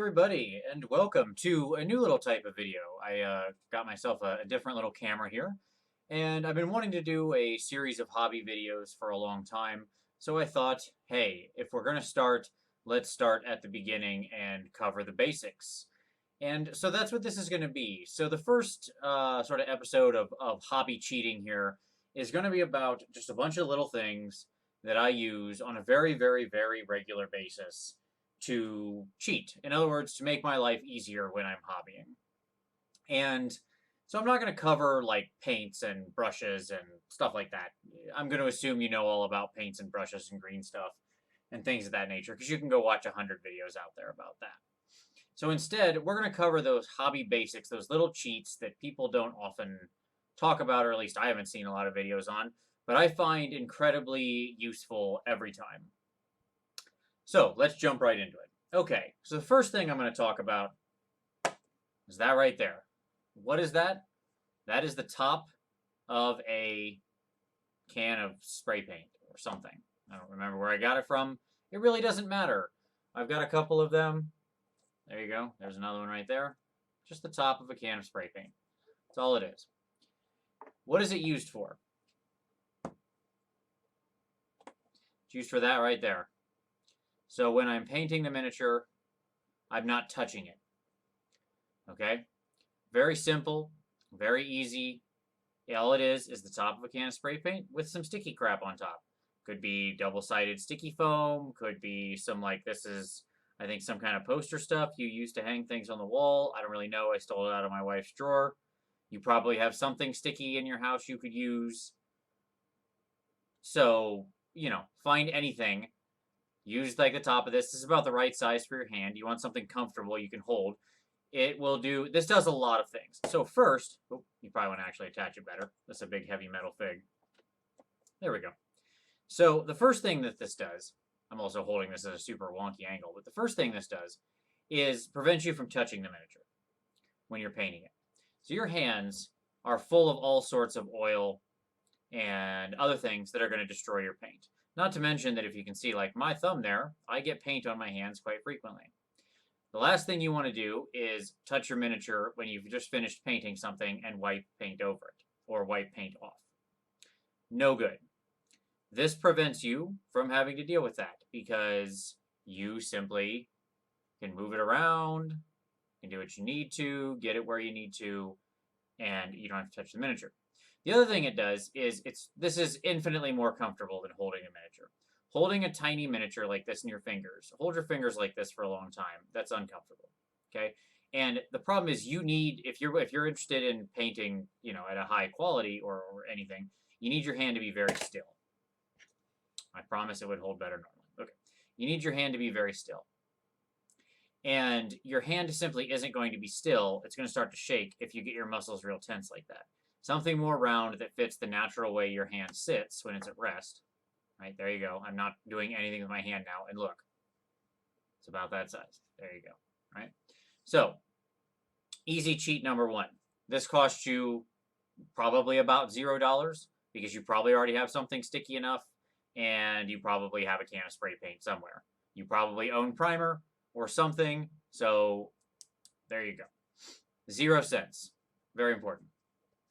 everybody, and welcome to a new little type of video. I got myself a different little camera here, and I've been wanting to do a series of hobby videos for a long time, so I thought, hey, if we're going to start, let's start at the beginning and cover the basics. And so that's what this is going to be. So the first sort of episode of hobby cheating here is going to be about just a bunch of little things that I use on a very, very, very regular basis to cheat. In other words, to make my life easier when I'm hobbying. And so I'm not going to cover like paints and brushes and stuff like that. I'm going to assume you know all about paints and brushes and green stuff and things of that nature because you can go watch 100 videos out there about that. So instead, we're going to cover those hobby basics, those little cheats that people don't often talk about, or at least I haven't seen a lot of videos on, but I find incredibly useful every time. So let's jump right into it. Okay, so the first thing I'm going to talk about is that right there. What is that? That is the top of a can of spray paint or something. I don't remember where I got it from. It really doesn't matter. I've got a couple of them. There you go. There's another one right there. Just the top of a can of spray paint. That's all it is. What is it used for? It's used for that right there. So when I'm painting the miniature, I'm not touching it. Okay? Very simple, very easy. All it is the top of a can of spray paint with some sticky crap on top. Could be double-sided sticky foam, could be some like this is, I think, some kind of poster stuff you use to hang things on the wall. I don't really know. I stole it out of my wife's drawer. You probably have something sticky in your house you could use. So, find anything. Use like the top of this. This is about the right size for your hand. You want something comfortable you can hold. It will do, this does a lot of things. So first, you probably want to actually attach it better. That's a big heavy metal fig. There we go. So the first thing that this does, I'm also holding this at a super wonky angle, but the first thing this does is prevent you from touching the miniature when you're painting it. So your hands are full of all sorts of oil and other things that are going to destroy your paint. Not to mention that if you can see, like my thumb there, I get paint on my hands quite frequently. The last thing you want to do is touch your miniature when you've just finished painting something and wipe paint over it, or wipe paint off. No good. This prevents you from having to deal with that because you simply can move it around, can do what you need to, get it where you need to, and you don't have to touch the miniature. The other thing it does is this is infinitely more comfortable than holding a miniature. Holding a tiny miniature like this in your fingers, hold your fingers like this for a long time. That's uncomfortable. Okay? And the problem is you need, if you're interested in painting, at a high quality or anything, you need your hand to be very still. I promise it would hold better normally. Okay. You need your hand to be very still. And your hand simply isn't going to be still. It's going to start to shake if you get your muscles real tense like that. Something more round that fits the natural way your hand sits when it's at rest. Right, there you go. I'm not doing anything with my hand now. And look, it's about that size. There you go. Right? So, easy cheat number one. This costs you probably about $0 because you probably already have something sticky enough and you probably have a can of spray paint somewhere. You probably own primer or something. So, there you go. 0 cents. Very important.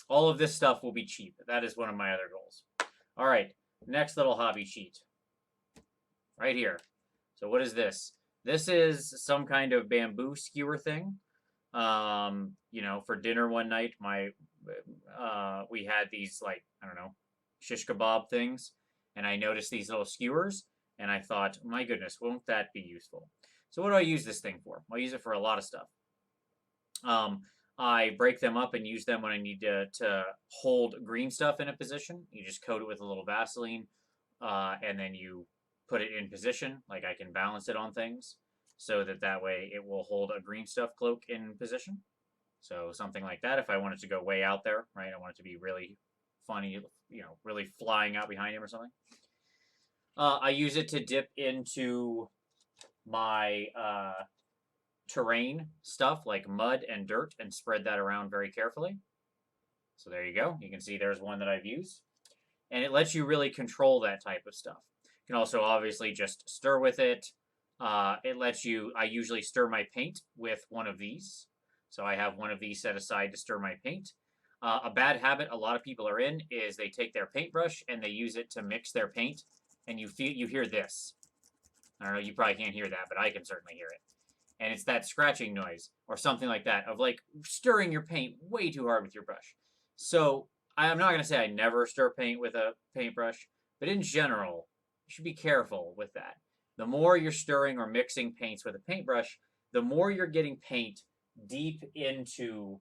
All of this stuff will be cheap. That is one of my other goals. All right, next little hobby cheat. Right here. So what is this? This is some kind of bamboo skewer thing. For dinner one night, we had these like, I don't know, shish kebab things. And I noticed these little skewers. And I thought, my goodness, won't that be useful? So what do I use this thing for? I use it for a lot of stuff. I break them up and use them when I need to hold green stuff in a position. You just coat it with a little Vaseline, and then you put it in position. Like I can balance it on things so that way it will hold a green stuff cloak in position. So something like that if I want it to go way out there, right? I want it to be really funny, really flying out behind him or something. I use it to dip into my terrain stuff like mud and dirt and spread that around very carefully. So there you go. You can see there's one that I've used. And it lets you really control that type of stuff. You can also obviously just stir with it, It lets you, I usually stir my paint with one of these. So I have one of these set aside to stir my paint. A bad habit a lot of people are in is they take their paintbrush and they use it to mix their paint, and you hear this. I don't know, you probably can't hear that, but I can certainly hear it. And it's that scratching noise or something like that of like stirring your paint way too hard with your brush. So I'm not going to say I never stir paint with a paintbrush, but in general, you should be careful with that. The more you're stirring or mixing paints with a paintbrush, the more you're getting paint deep into,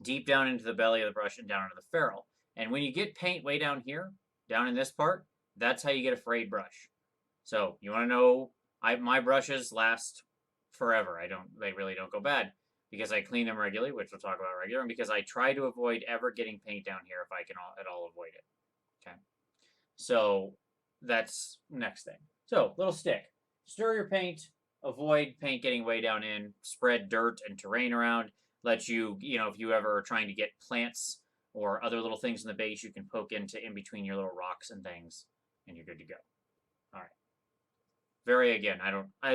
deep down into the belly of the brush and down into the ferrule. And when you get paint way down here, down in this part, that's how you get a frayed brush. So you want to know, my brushes last forever. They really don't go bad because I clean them regularly, which we'll talk about regular, and because I try to avoid ever getting paint down here if I can at all avoid it. Okay. So that's next thing. So little stick, stir your paint, avoid paint getting way down in, spread dirt and terrain around, let you, if you ever are trying to get plants or other little things in the base, you can poke into in between your little rocks and things, and you're good to go. All right.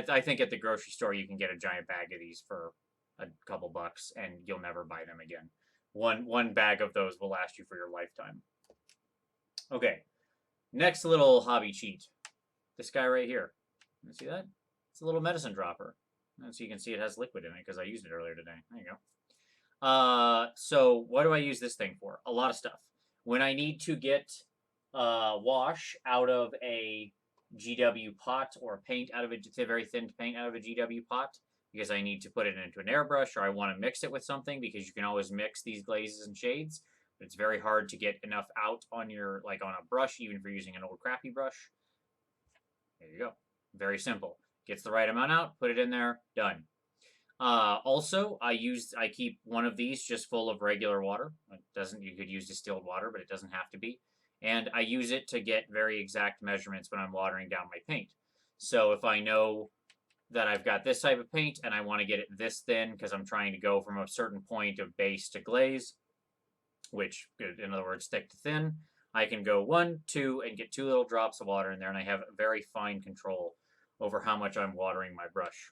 I think at the grocery store you can get a giant bag of these for a couple bucks, and you'll never buy them again. One bag of those will last you for your lifetime. Okay. Next little hobby cheat. This guy right here. You see that? It's a little medicine dropper. And so you can see it has liquid in it because I used it earlier today. There you go. So what do I use this thing for? A lot of stuff. When I need to get wash out of a GW pot or paint out of a very thin paint out of a GW pot because I need to put it into an airbrush, or I want to mix it with something because you can always mix these glazes and shades. But it's very hard to get enough out on on a brush, even if you're using an old crappy brush. There you go. Very simple. Gets the right amount out, put it in there, done. Also, I keep one of these just full of regular water. You could use distilled water, but it doesn't have to be. And I use it to get very exact measurements when I'm watering down my paint. So if I know that I've got this type of paint and I want to get it this thin because I'm trying to go from a certain point of base to glaze, which, in other words, thick to thin, I can go 1, 2, and get 2 little drops of water in there, and I have very fine control over how much I'm watering my brush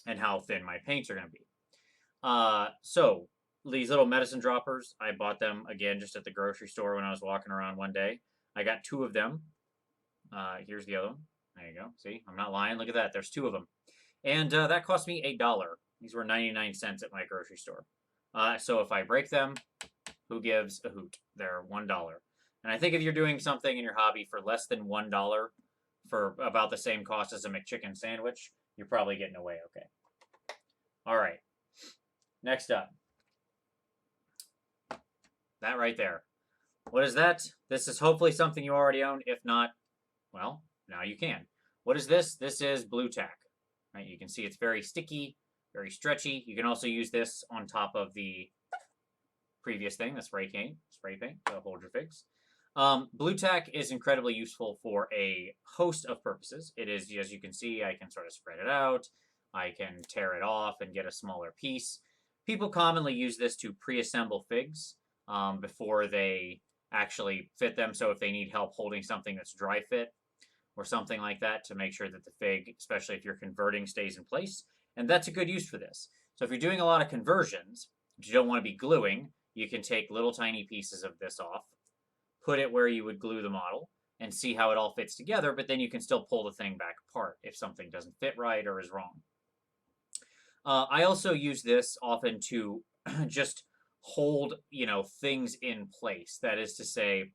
and how thin my paints are going to be. So these little medicine droppers, I bought them, again, just at the grocery store when I was walking around one day. I got 2 of them. Here's the other one. There you go. See, I'm not lying. Look at that. There's 2 of them. And that cost me $8. These were 99 cents at my grocery store. So if I break them, who gives a hoot? They're $1. And I think if you're doing something in your hobby for less than $1 for about the same cost as a McChicken sandwich, you're probably getting away okay. All right. Next up. That right there. What is that? This is hopefully something you already own. If not, well, now you can. What is this? This is blue tack. Right? You can see it's very sticky, very stretchy. You can also use this on top of the previous thing, the spray paint to hold your figs. Blue tack is incredibly useful for a host of purposes. It is, as you can see, I can sort of spread it out. I can tear it off and get a smaller piece. People commonly use this to pre-assemble figs before they actually fit them. So if they need help holding something that's dry fit or something like that, to make sure that the fig, especially if you're converting, stays in place. And that's a good use for this. So if you're doing a lot of conversions, but you don't want to be gluing, you can take little tiny pieces of this off, put it where you would glue the model, and see how it all fits together, but then you can still pull the thing back apart if something doesn't fit right or is wrong. I also use this often to just hold, things in place. That is to say,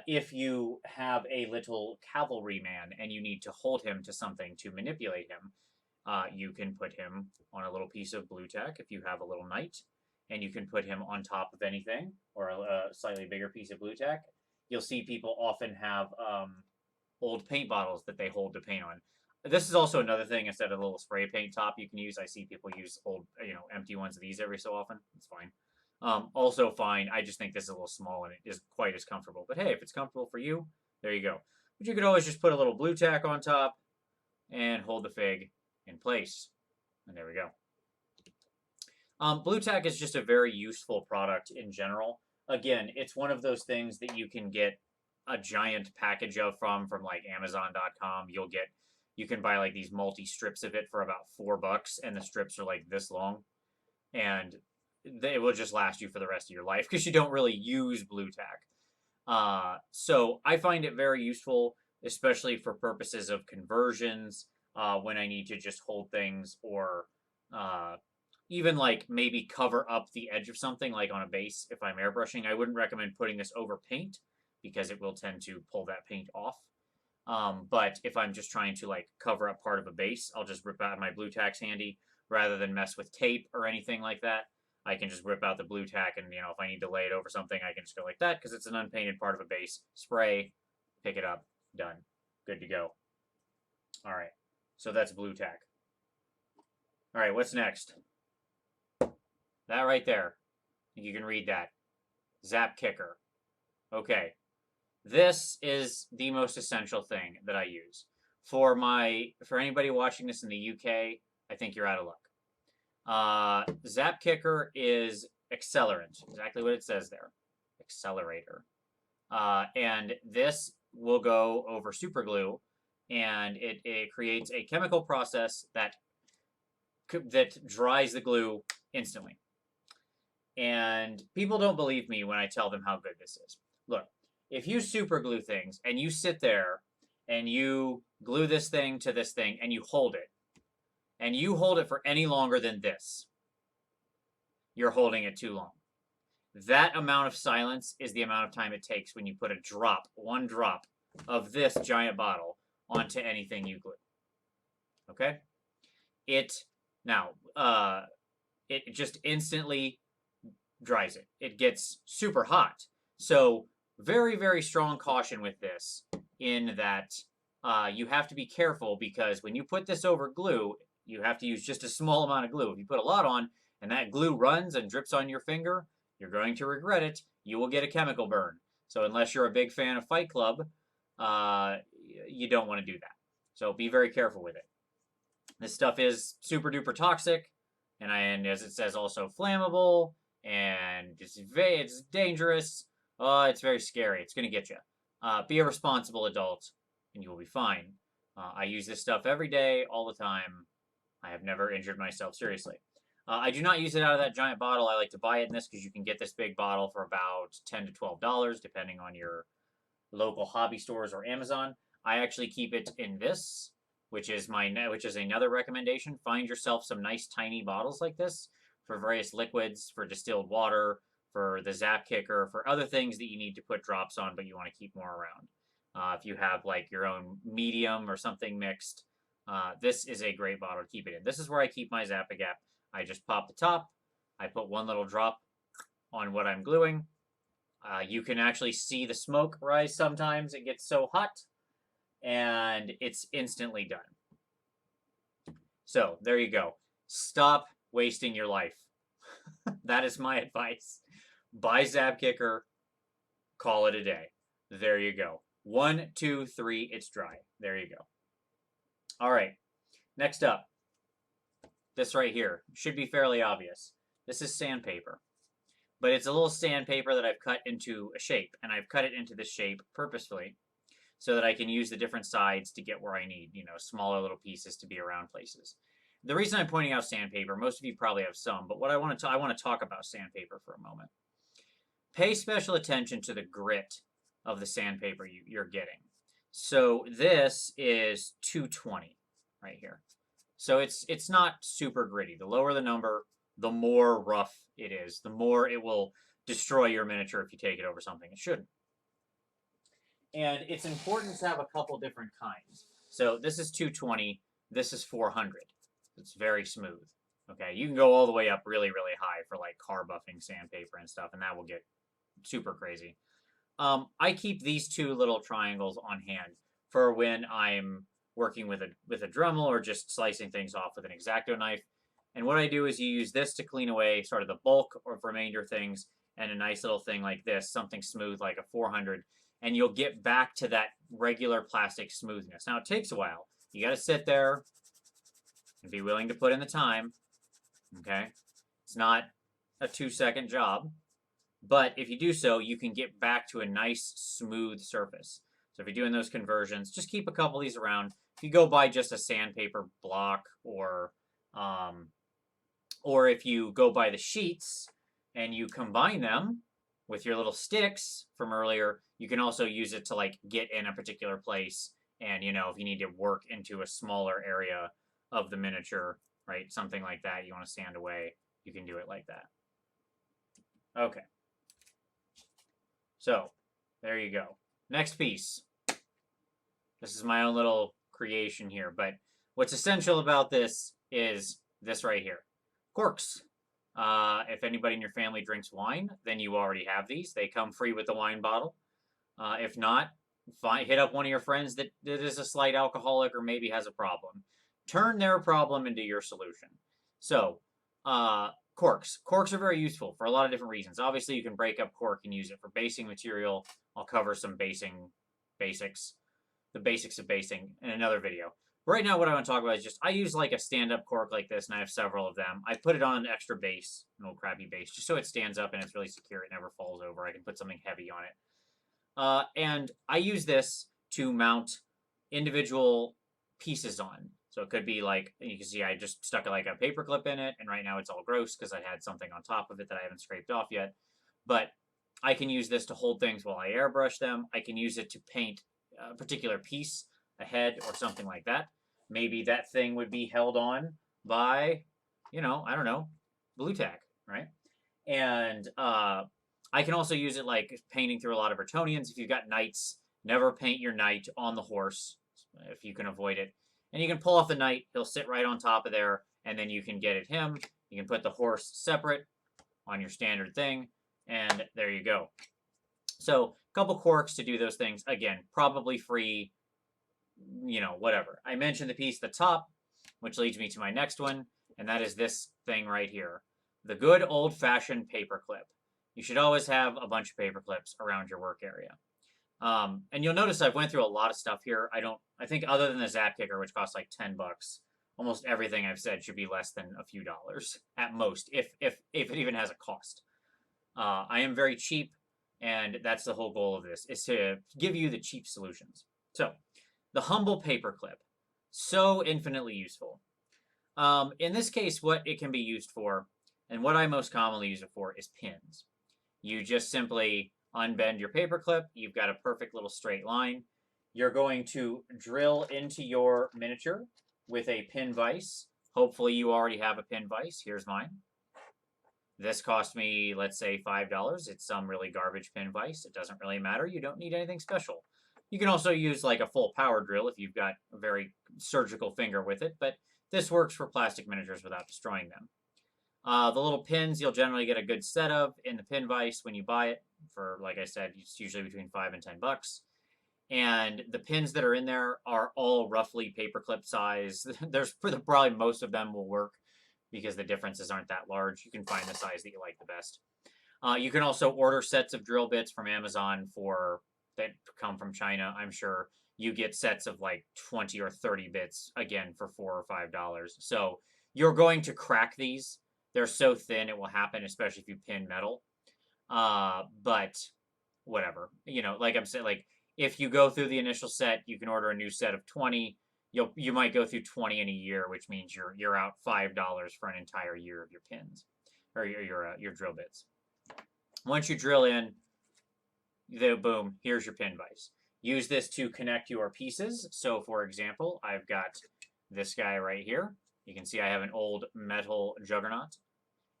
if you have a little cavalryman and you need to hold him to something to manipulate him, you can put him on a little piece of blue tack if you have a little knight, and you can put him on top of anything or a slightly bigger piece of blue tack. You'll see people often have old paint bottles that they hold to paint on. This is also another thing. Instead of a little spray paint top you can use, I see people use old, empty ones of these every so often. It's fine. Also fine. I just think this is a little small and it isn't quite as comfortable. But hey, if it's comfortable for you, there you go. But you could always just put a little blue tack on top and hold the fig in place. And there we go. Blue tack is just a very useful product in general. Again, it's one of those things that you can get a giant package of from like Amazon.com. You can buy like these multi strips of it for about $4, and the strips are like this long, and it will just last you for the rest of your life because you don't really use blue tack. So I find it very useful, especially for purposes of conversions, when I need to just hold things, or even like maybe cover up the edge of something like on a base if I'm airbrushing. I wouldn't recommend putting this over paint because it will tend to pull that paint off. But if I'm just trying to like cover up part of a base, I'll just rip out my blue tack's handy rather than mess with tape or anything like that. I can just rip out the blue tack, and if I need to lay it over something, I can just go like that because it's an unpainted part of a base. Spray, pick it up, done. Good to go. All right, so that's blue tack. All right, what's next? That right there. You can read that. Zap Kicker. Okay. This is the most essential thing that I use. For anybody watching this in the UK, I think you're out of luck. Zap Kicker is accelerant, exactly what it says there. Accelerator. And this will go over super glue, and it creates a chemical process that dries the glue instantly. And people don't believe me when I tell them how good this is. Look, if you super glue things and you sit there and you glue this thing to this thing and you hold it for any longer than this, you're holding it too long. That amount of silence is the amount of time it takes when you put one drop of this giant bottle onto anything you glue. Okay? It just instantly dries it. It gets super hot. So very, very strong caution with this, in that you have to be careful, because when you put this over glue, you have to use just a small amount of glue. If you put a lot on and that glue runs and drips on your finger, you're going to regret it. You will get a chemical burn. So unless you're a big fan of Fight Club, you don't want to do that. So be very careful with it. This stuff is super duper toxic, and as it says, also flammable, and it's dangerous. It's very scary. It's going to get you. Be a responsible adult, and you will be fine. I use this stuff every day, all the time. I have never injured myself seriously. I do not use it out of that giant bottle. I like to buy it in this, because you can get this big bottle for about $10 to $12, depending on your local hobby stores or Amazon. I actually keep it in this, which is another recommendation. Find yourself some nice tiny bottles like this for various liquids, for distilled water, for the Zap Kicker, for other things that you need to put drops on, but you want to keep more around. If you have like your own medium or something mixed, this is a great bottle to keep it in. This is where I keep my Zap-A-Gap. I just pop the top. I put one little drop on what I'm gluing. You can actually see the smoke rise sometimes. It gets so hot, and it's instantly done. So there you go. Stop wasting your life. That is my advice. Buy Zap Kicker. Call it a day. There you go. 1, 2, 3, it's dry. There you go. All right. Next up. This right here should be fairly obvious. This is sandpaper. But it's a little sandpaper that I've cut into a shape. And I've cut it into this shape purposefully so that I can use the different sides to get where I need, smaller little pieces to be around places. The reason I'm pointing out sandpaper, most of you probably have some, but what I want to talk about sandpaper for a moment. Pay special attention to the grit of the sandpaper you're getting. So this is 220 right here. So it's not super gritty. The lower the number, the more rough it is. The more it will destroy your miniature if you take it over something it shouldn't. And it's important to have a couple different kinds. So this is 220. This is 400. It's very smooth. Okay, you can go all the way up really, really high for like car buffing sandpaper and stuff, and that will get super crazy. I keep these two little triangles on hand for when I'm working with a Dremel or just slicing things off with an X-Acto knife. And what I do is you use this to clean away sort of the bulk or remainder things, and a nice little thing like this, something smooth like a 400, and you'll get back to that regular plastic smoothness. Now, it takes a while. You got to sit there and be willing to put in the time, okay? It's not a 2-second job, But if you do so, you can get back to a nice, smooth surface. So if you're doing those conversions, just keep a couple of these around. If you go buy just a sandpaper block, or if you go buy the sheets and you combine them with your little sticks from earlier, you can also use it to like get in a particular place. And you know, if you need to work into a smaller area of the miniature, right, something like that, you want to sand away, you can do it like that. Okay. So there you go. Next piece. This is my own little creation here, but what's essential about this is this right here. Corks. If anybody in your family drinks wine, then you already have these. They come free with the wine bottle. If not, hit up one of your friends that is a slight alcoholic or maybe has a problem. Turn their problem into your solution. So, corks. Corks are very useful for a lot of different reasons. Obviously, you can break up cork and use it for basing material. I'll cover some basics, the basics of basing in another video. Right now, what I want to talk about is just, I use like a stand-up cork like this, and I have several of them. I put it on an extra base, an old crappy base, just so it stands up and it's really secure. It never falls over. I can put something heavy on it. And I use this to mount individual pieces on. So it could be like, you can see I just stuck like a paper clip in it, and right now it's all gross because I had something on top of it that I haven't scraped off yet. But I can use this to hold things while I airbrush them. I can use it to paint a particular piece, a head or something like that. Maybe that thing would be held on by, you know, I don't know, blue tack, right? And I can also use it like painting through a lot of Bretonnians. If you've got knights, never paint your knight on the horse if you can avoid it. And you can pull off the knight, he'll sit right on top of there, and then you can get at him. You can put the horse separate on your standard thing, and there you go. So a couple corks to do those things. Again, probably free, you know, whatever. I mentioned the piece at the top, which leads me to my next one, and that is this thing right here. The good old-fashioned paper clip. You should always have a bunch of paper clips around your work area. And you'll notice I've went through a lot of stuff here. I think other than the Zap Kicker, which costs like $10, almost everything I've said should be less than a few dollars at most, if it even has a cost. I am very cheap, and that's the whole goal of this, is to give you the cheap solutions. So, the humble paperclip, so infinitely useful. In this case, what it can be used for, and what I most commonly use it for, is pins. You just simply unbend your paperclip. You've got a perfect little straight line. You're going to drill into your miniature with a pin vise. Hopefully you already have a pin vise. Here's mine. This cost me, let's say, $5. It's some really garbage pin vise. It doesn't really matter. You don't need anything special. You can also use like a full power drill if you've got a very surgical finger with it, but this works for plastic miniatures without destroying them. The little pins you'll generally get a good set of in the pin vise when you buy it for, like I said, it's usually between $5 and $10. And the pins that are in there are all roughly paperclip size. There's probably most of them will work because the differences aren't that large. You can find the size that you like the best. You can also order sets of drill bits from Amazon that come from China. I'm sure you get sets of like 20 or 30 bits, again, for $4 or $5. So you're going to crack these. They're so thin it will happen, especially if you pin metal. But whatever. You know, like I'm saying, like if you go through the initial set, you can order a new set of 20. You might go through 20 in a year, which means you're out $5 for an entire year of your pins or your drill bits. Once you drill in, boom, here's your pin vise. Use this to connect your pieces. So, for example, I've got this guy right here. You can see I have an old metal juggernaut.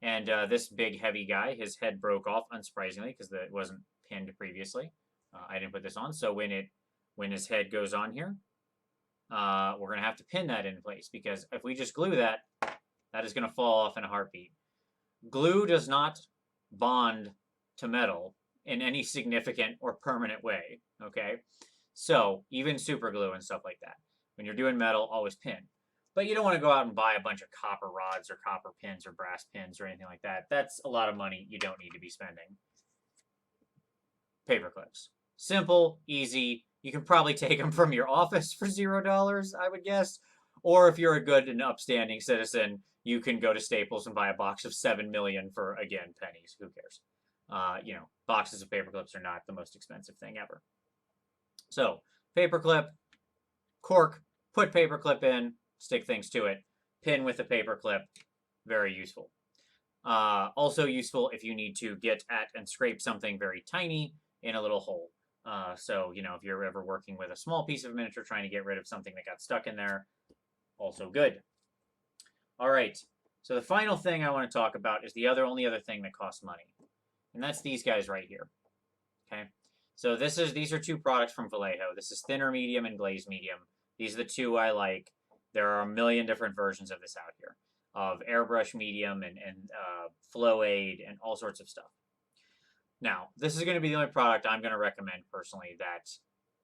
And this big, heavy guy, his head broke off, unsurprisingly, because it wasn't pinned previously. I didn't put this on. So when his head goes on here, we're going to have to pin that in place, because if we just glue that, that is going to fall off in a heartbeat. Glue does not bond to metal in any significant or permanent way, okay? So even super glue and stuff like that. When you're doing metal, always pin. But you don't want to go out and buy a bunch of copper rods or copper pins or brass pins or anything like that. That's a lot of money you don't need to be spending. Paper clips. Simple, easy. You can probably take them from your office for $0, I would guess. Or if you're a good and upstanding citizen, you can go to Staples and buy a box of 7 million for, again, pennies. Who cares? You know, boxes of paper clips are not the most expensive thing ever. So, paper clip, cork, put paper clip in, stick things to it, pin with a paper clip, very useful. Also useful if you need to get at and scrape something very tiny in a little hole. So, you know, if you're ever working with a small piece of miniature trying to get rid of something that got stuck in there, also good. All right, so the final thing I want to talk about is the only other thing that costs money, and that's these guys right here. Okay, so these are two products from Vallejo. This is thinner medium and glazed medium. These are the two I like. There are a million different versions of this out here, of airbrush medium and flow aid and all sorts of stuff. Now, this is going to be the only product I'm going to recommend personally that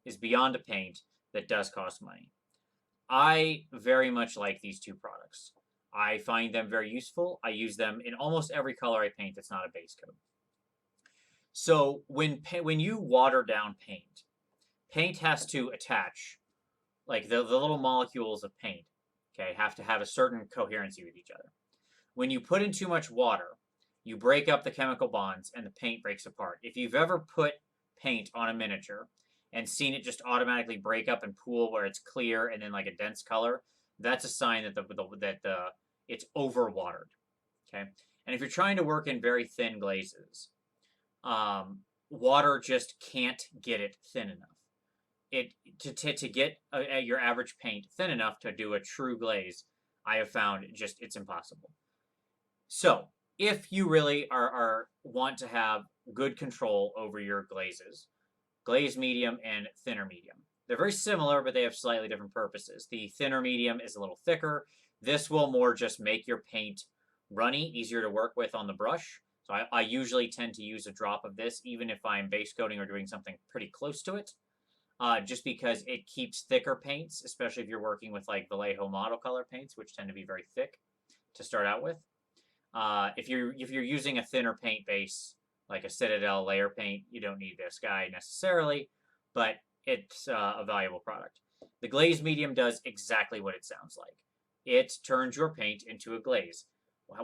is beyond a paint that does cost money. I very much like these two products. I find them very useful. I use them in almost every color I paint that's not a base coat. So when you water down paint, paint has to attach, like the little molecules of paint, okay, have to have a certain coherency with each other. When you put in too much water, you break up the chemical bonds and the paint breaks apart. If you've ever put paint on a miniature and seen it just automatically break up and pool where it's clear and then like a dense color, that's a sign that it's overwatered. Okay, and if you're trying to work in very thin glazes, water just can't get it thin enough. To get your average paint thin enough to do a true glaze, I have found it's impossible. So if you really want to have good control over your glazes, glazed medium and thinner medium. They're very similar, but they have slightly different purposes. The thinner medium is a little thicker. This will more just make your paint runny, easier to work with on the brush. So I usually tend to use a drop of this, even if I'm base coating or doing something pretty close to it, just because it keeps thicker paints, especially if you're working with like Vallejo model color paints, which tend to be very thick to start out with. If you're using a thinner paint base, like a Citadel layer paint, you don't need this guy necessarily, but it's a valuable product. The glazed medium does exactly what it sounds like. It turns your paint into a glaze.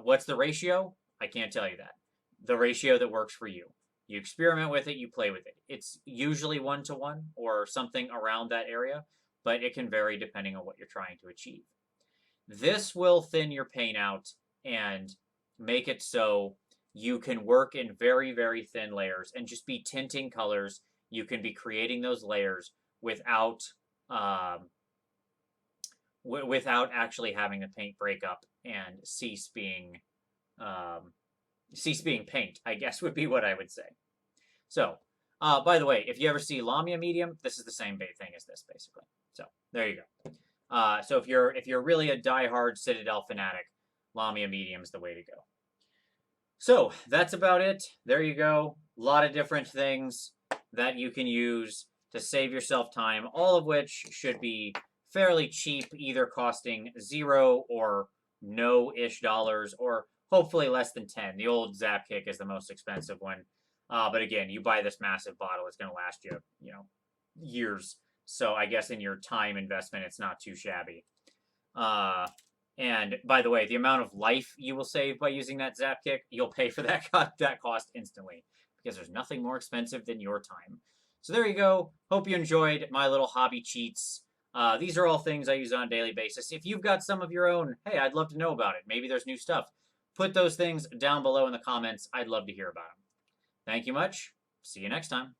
What's the ratio? I can't tell you that. The ratio that works for you. You experiment with it, you play with it. It's usually 1-to-1 or something around that area, but it can vary depending on what you're trying to achieve. This will thin your paint out and make it so you can work in very, very thin layers and just be tinting colors. You can be creating those layers without actually having the paint break up and cease being paint, I guess would be what I would say. So, by the way, if you ever see Lamia medium, this is the same thing as this, basically. So, there you go. So if you're really a diehard Citadel fanatic, Lamia medium is the way to go. So, that's about it. There you go. A lot of different things that you can use to save yourself time, all of which should be fairly cheap, either costing $0 or no-ish dollars, or hopefully less than 10. The old Zap Kick is the most expensive one. But again, you buy this massive bottle, it's going to last you, years. So I guess in your time investment, it's not too shabby. And by the way, the amount of life you will save by using that Zap Kick, you'll pay for that cost instantly, because there's nothing more expensive than your time. So there you go. Hope you enjoyed my little hobby cheats. These are all things I use on a daily basis. If you've got some of your own, hey, I'd love to know about it. Maybe there's new stuff. Put those things down below in the comments. I'd love to hear about them. Thank you much. See you next time.